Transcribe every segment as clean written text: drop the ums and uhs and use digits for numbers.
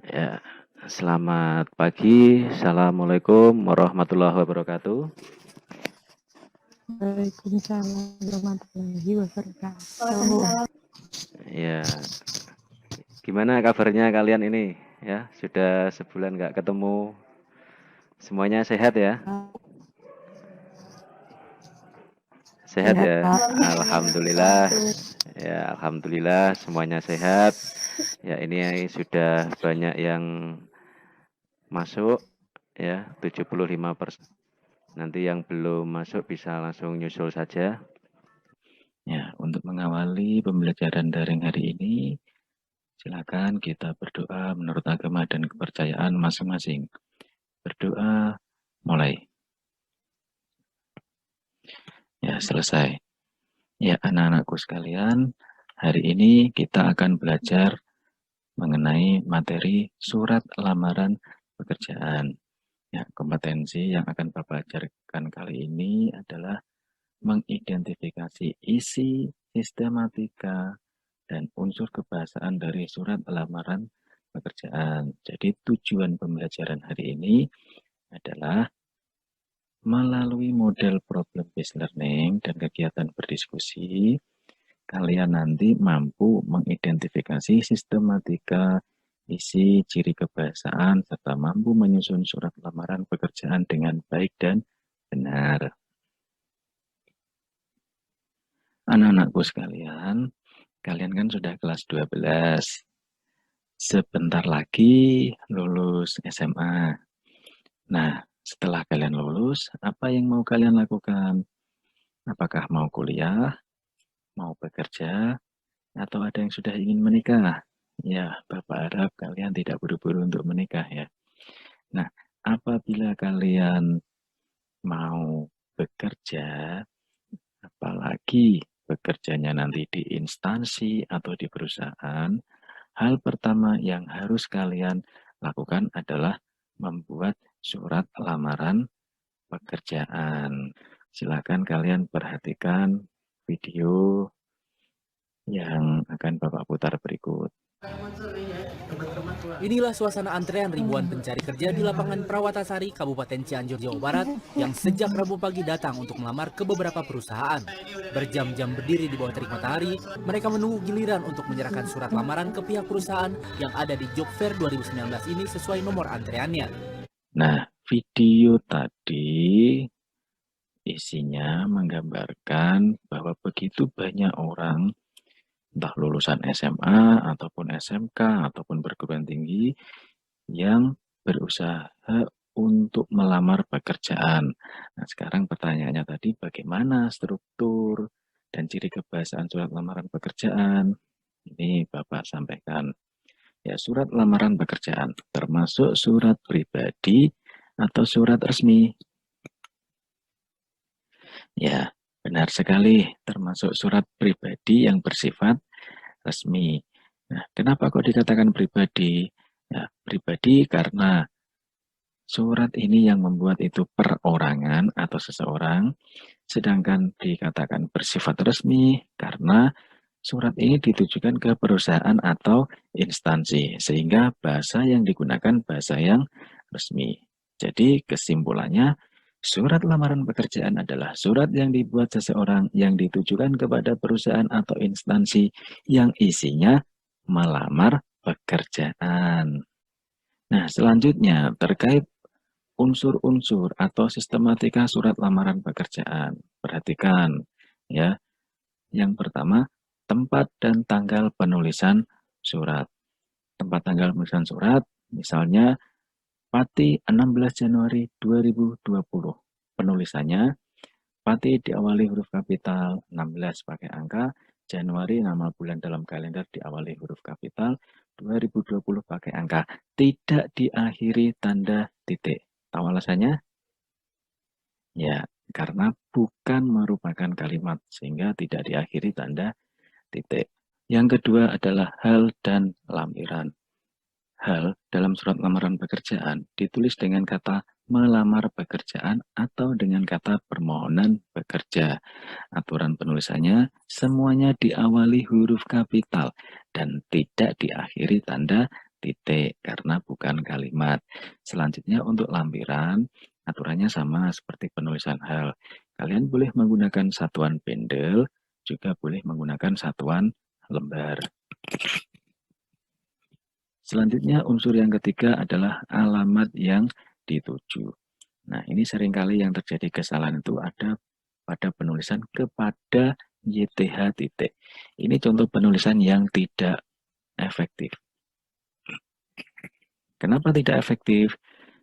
Ya, selamat pagi. Assalamualaikum warahmatullahi wabarakatuh. Waalaikumsalam warahmatullahi wabarakatuh. Ya, gimana kabarnya kalian ini? Ya, sudah sebulan nggak ketemu. Semuanya sehat ya? Sehat ya? Alhamdulillah. Ya, alhamdulillah semuanya sehat. Ya, ini sudah banyak yang masuk ya, 75%. Nanti yang belum masuk bisa langsung nyusul saja. Ya, untuk mengawali pembelajaran daring hari ini, silakan kita berdoa menurut agama dan kepercayaan masing-masing. Berdoa, mulai. Ya, selesai. Ya, anak-anakku sekalian, hari ini kita akan belajar mengenai materi surat lamaran pekerjaan. Ya, kompetensi yang akan Bapak ajarkan kali ini adalah mengidentifikasi isi, sistematika, dan unsur kebahasaan dari surat lamaran pekerjaan. Jadi tujuan pembelajaran hari ini adalah melalui model problem based learning dan kegiatan berdiskusi, kalian nanti mampu mengidentifikasi sistematika, isi, ciri kebahasaan, serta mampu menyusun surat lamaran pekerjaan dengan baik dan benar. Anak-anakku sekalian, kalian kan sudah kelas 12. Sebentar lagi lulus SMA. Nah, setelah kalian lulus, apa yang mau kalian lakukan? Apakah mau kuliah, mau bekerja, atau ada yang sudah ingin menikah? Ya, Bapak harap kalian tidak buru-buru untuk menikah ya. Nah, apabila kalian mau bekerja, apalagi bekerjanya nanti di instansi atau di perusahaan, hal pertama yang harus kalian lakukan adalah membuat surat lamaran pekerjaan. Silakan kalian perhatikan video yang akan Bapak putar berikut. Inilah suasana antrean ribuan pencari kerja di lapangan Perawatasari, Kabupaten Cianjur, Jawa Barat, yang sejak Rabu pagi datang untuk melamar ke beberapa perusahaan. Berjam-jam berdiri di bawah terik matahari, mereka menunggu giliran untuk menyerahkan surat lamaran ke pihak perusahaan yang ada di Job Fair 2019 ini sesuai nomor antreannya. Nah, video tadi isinya menggambarkan bahwa begitu banyak orang, entah lulusan SMA ataupun SMK ataupun perguruan tinggi, yang berusaha untuk melamar pekerjaan. Nah, sekarang pertanyaannya tadi bagaimana struktur dan ciri kebahasaan surat lamaran pekerjaan? Ini Bapak sampaikan. Ya, surat lamaran pekerjaan termasuk surat pribadi atau surat resmi. Ya, benar sekali, termasuk surat pribadi yang bersifat resmi. Nah, kenapa kok dikatakan pribadi? Ya, pribadi karena surat ini yang membuat itu perorangan atau seseorang, sedangkan dikatakan bersifat resmi karena surat ini ditujukan ke perusahaan atau instansi, sehingga bahasa yang digunakan bahasa yang resmi. Jadi kesimpulannya, surat lamaran pekerjaan adalah surat yang dibuat seseorang yang ditujukan kepada perusahaan atau instansi yang isinya melamar pekerjaan. Nah, selanjutnya terkait unsur-unsur atau sistematika surat lamaran pekerjaan. Perhatikan ya. Yang pertama, tempat dan tanggal penulisan surat. Tempat tanggal penulisan surat, misalnya Pati 16 Januari 2020. Penulisannya, Pati diawali huruf kapital, 16 pakai angka, Januari nama bulan dalam kalender diawali huruf kapital, 2020 pakai angka. Tidak diakhiri tanda titik. Tahu alasannya? Ya, karena bukan merupakan kalimat, sehingga tidak diakhiri tanda titik. Yang kedua adalah hal dan lampiran. Hal dalam surat lamaran pekerjaan ditulis dengan kata melamar pekerjaan atau dengan kata permohonan bekerja. Aturan penulisannya semuanya diawali huruf kapital dan tidak diakhiri tanda titik karena bukan kalimat. Selanjutnya untuk lampiran, aturannya sama seperti penulisan hal. Kalian boleh menggunakan satuan bendel, juga boleh menggunakan satuan lembar. Selanjutnya unsur yang ketiga adalah alamat yang dituju. Nah, ini seringkali yang terjadi kesalahan itu ada pada penulisan kepada YTH titik. Ini contoh penulisan yang tidak efektif. Kenapa tidak efektif?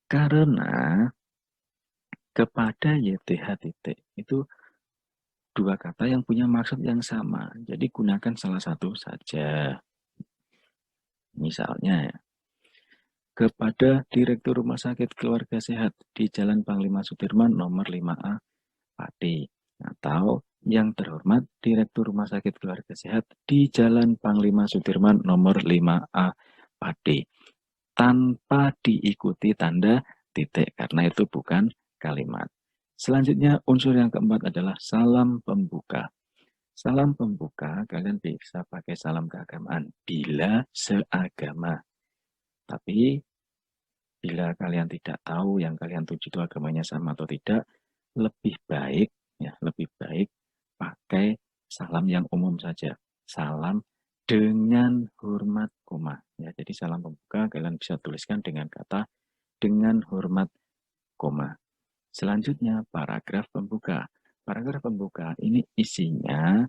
Karena kepada YTH titik itu dua kata yang punya maksud yang sama. Jadi gunakan salah satu saja. Misalnya, kepada Direktur Rumah Sakit Keluarga Sehat di Jalan Panglima Sudirman nomor 5A, Pati. Atau yang terhormat Direktur Rumah Sakit Keluarga Sehat di Jalan Panglima Sudirman nomor 5A, Pati. Tanpa diikuti tanda titik, karena itu bukan kalimat. Selanjutnya unsur yang keempat adalah salam pembuka. Salam pembuka kalian bisa pakai salam keagamaan bila seagama. Tapi bila kalian tidak tahu yang kalian tuju itu agamanya sama atau tidak, lebih baik pakai salam yang umum saja. Salam dengan hormat koma. Ya, jadi salam pembuka kalian bisa tuliskan dengan kata dengan hormat koma. Selanjutnya paragraf pembuka. Paragraf pembuka ini isinya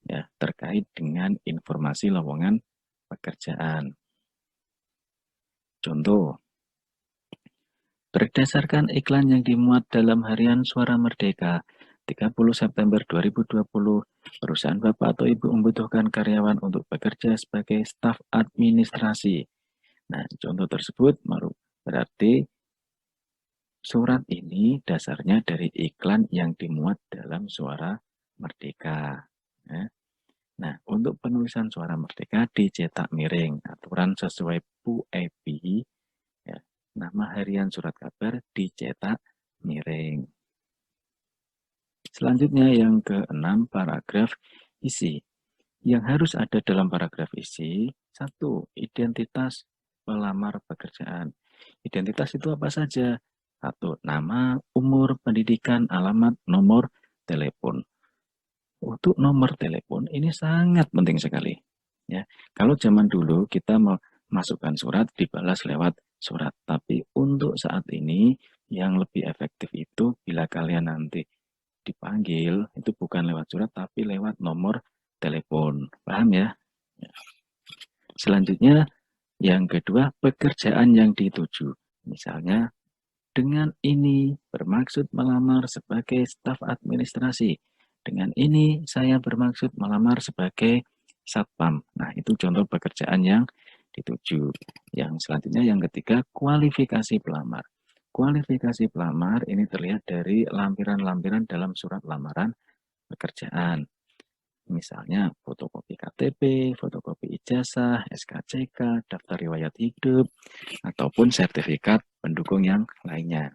ya terkait dengan informasi lowongan pekerjaan. Contoh, berdasarkan iklan yang dimuat dalam harian Suara Merdeka 30 September 2020, perusahaan Bapak atau Ibu membutuhkan karyawan untuk bekerja sebagai staf administrasi. Nah, contoh tersebut berarti surat ini dasarnya dari iklan yang dimuat dalam Suara Merdeka. Ya. Nah, untuk penulisan Suara Merdeka dicetak miring, aturan sesuai PUEPI, ya, nama harian surat kabar dicetak miring. Selanjutnya yang keenam, paragraf isi. Yang harus ada dalam paragraf isi, 1. Identitas pelamar pekerjaan. Identitas itu apa saja? 1. Nama, umur, pendidikan, alamat, nomor telepon. Untuk nomor telepon ini sangat penting sekali. Ya, kalau zaman dulu kita memasukkan surat dibalas lewat surat, tapi untuk saat ini yang lebih efektif itu bila kalian nanti dipanggil itu bukan lewat surat tapi lewat nomor telepon. Paham ya? Ya. Selanjutnya yang kedua, pekerjaan yang dituju. Misalnya dengan ini bermaksud melamar sebagai staf administrasi. Dengan ini saya bermaksud melamar sebagai satpam. Nah, itu contoh pekerjaan yang dituju. Yang selanjutnya yang ketiga, kualifikasi pelamar. Kualifikasi pelamar ini terlihat dari lampiran-lampiran dalam surat lamaran pekerjaan. Misalnya fotokopi KTP, fotokopi ijazah, SKCK, daftar riwayat hidup, ataupun sertifikat pendukung yang lainnya.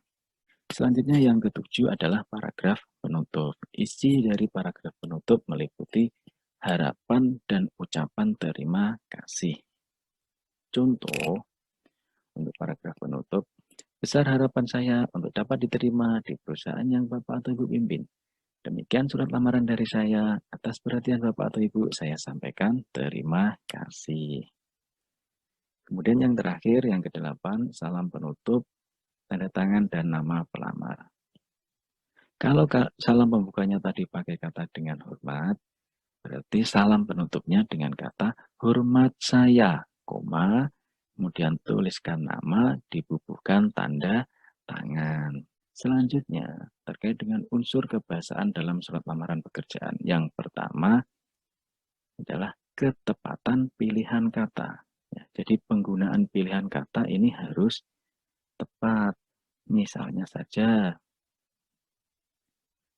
Selanjutnya yang ketujuh adalah paragraf penutup. Isi dari paragraf penutup meliputi harapan dan ucapan terima kasih. Contoh, untuk paragraf penutup, besar harapan saya untuk dapat diterima di perusahaan yang Bapak atau Ibu pimpin. Demikian surat lamaran dari saya. Atas perhatian Bapak atau Ibu, saya sampaikan terima kasih. Kemudian yang terakhir, yang ke-8, salam penutup, tanda tangan, dan nama pelamar. Kalau salam pembukanya tadi pakai kata dengan hormat, berarti salam penutupnya dengan kata hormat saya, koma, kemudian tuliskan nama, dibubuhkan tanda tangan. Selanjutnya, terkait dengan unsur kebahasaan dalam surat lamaran pekerjaan. Yang pertama adalah ketepatan pilihan kata. Ya, jadi penggunaan pilihan kata ini harus tepat. Misalnya saja,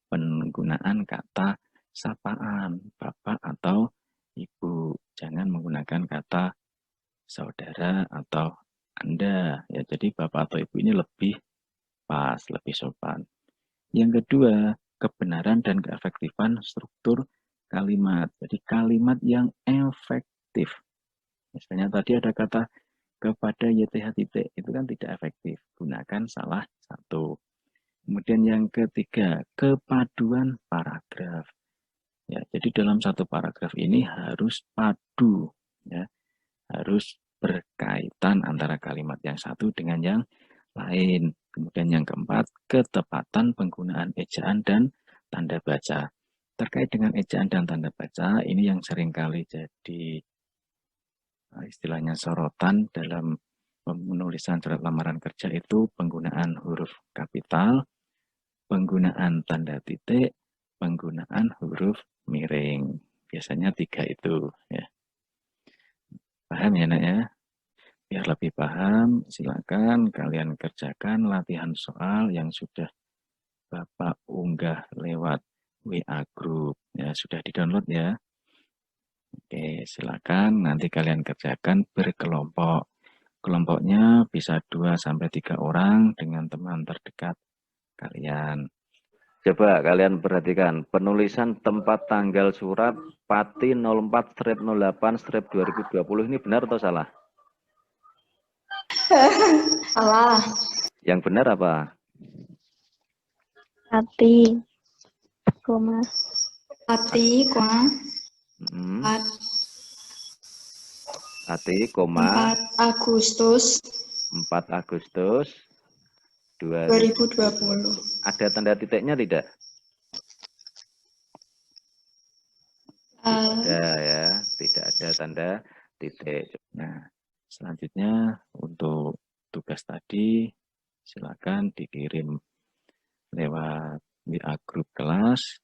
penggunaan kata sapaan, Bapak atau Ibu. Jangan menggunakan kata saudara atau Anda. Ya, jadi Bapak atau Ibu ini lebih pas, lebih sopan. Yang kedua, kebenaran dan keefektifan struktur kalimat. Jadi kalimat yang efektif. Misalnya tadi ada kata kepada YTH titik itu kan tidak efektif. Gunakan salah satu. Kemudian yang ketiga, kepaduan paragraf. Ya, jadi dalam satu paragraf ini harus padu, ya, harus berkaitan antara kalimat yang satu dengan yang lain. Kemudian yang keempat, ketepatan penggunaan ejaan dan tanda baca. Terkait dengan ejaan dan tanda baca, ini yang seringkali jadi istilahnya sorotan dalam penulisan surat lamaran kerja itu penggunaan huruf kapital, penggunaan tanda titik, penggunaan huruf miring. Biasanya 3 itu. Ya. Paham ya nak ya? Biar lebih paham, silakan kalian kerjakan latihan soal yang sudah Bapak unggah lewat WA Group. Ya, sudah di-download ya. Oke, silakan nanti kalian kerjakan berkelompok. Kelompoknya bisa 2-3 orang dengan teman terdekat kalian. Coba kalian perhatikan penulisan tempat tanggal surat Pati 04/08/2020 ini benar atau salah? Salah. Yang benar apa? Hati, koma. Hati, koma. Hmm. 4 Hati, koma. 4 Agustus 4 Agustus 2020. Ada tanda titiknya tidak? Ada ya, tidak ada tanda titik. Nah, selanjutnya untuk tugas tadi silakan dikirim lewat WA grup kelas.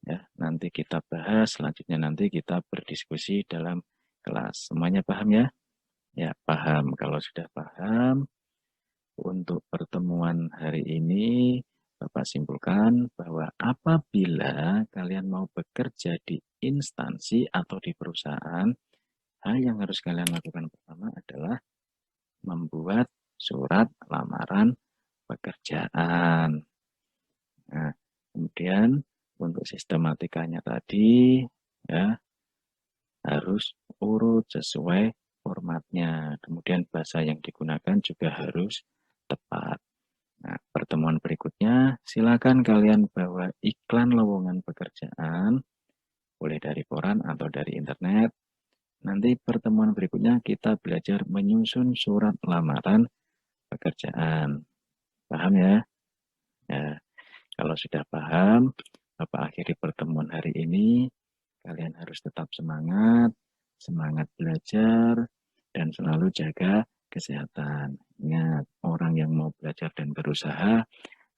Ya, nanti kita bahas, selanjutnya nanti kita berdiskusi dalam kelas. Semuanya paham ya? Ya, paham. Kalau sudah paham, untuk pertemuan hari ini Bapak simpulkan bahwa apabila kalian mau bekerja di instansi atau di perusahaan, hal yang harus kalian lakukan pertama adalah membuat surat lamaran pekerjaan. Nah, kemudian untuk sistematikanya tadi ya harus urut sesuai formatnya. Kemudian bahasa yang digunakan juga harus tepat. Nah, pertemuan berikutnya silakan kalian bawa iklan lowongan pekerjaan, boleh dari koran atau dari internet. Nanti pertemuan berikutnya kita belajar menyusun surat lamaran pekerjaan. Paham ya? Ya, kalau sudah paham, Bapak akhiri pertemuan hari ini. Kalian harus tetap semangat, semangat belajar, dan selalu jaga kesehatan. Ingat, orang yang mau belajar dan berusaha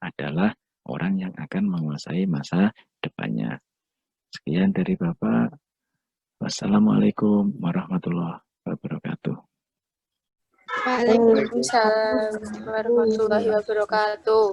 adalah orang yang akan menguasai masa depannya. Sekian dari Bapak. Wassalamualaikum warahmatullahi wabarakatuh. Waalaikumsalam warahmatullahi wabarakatuh.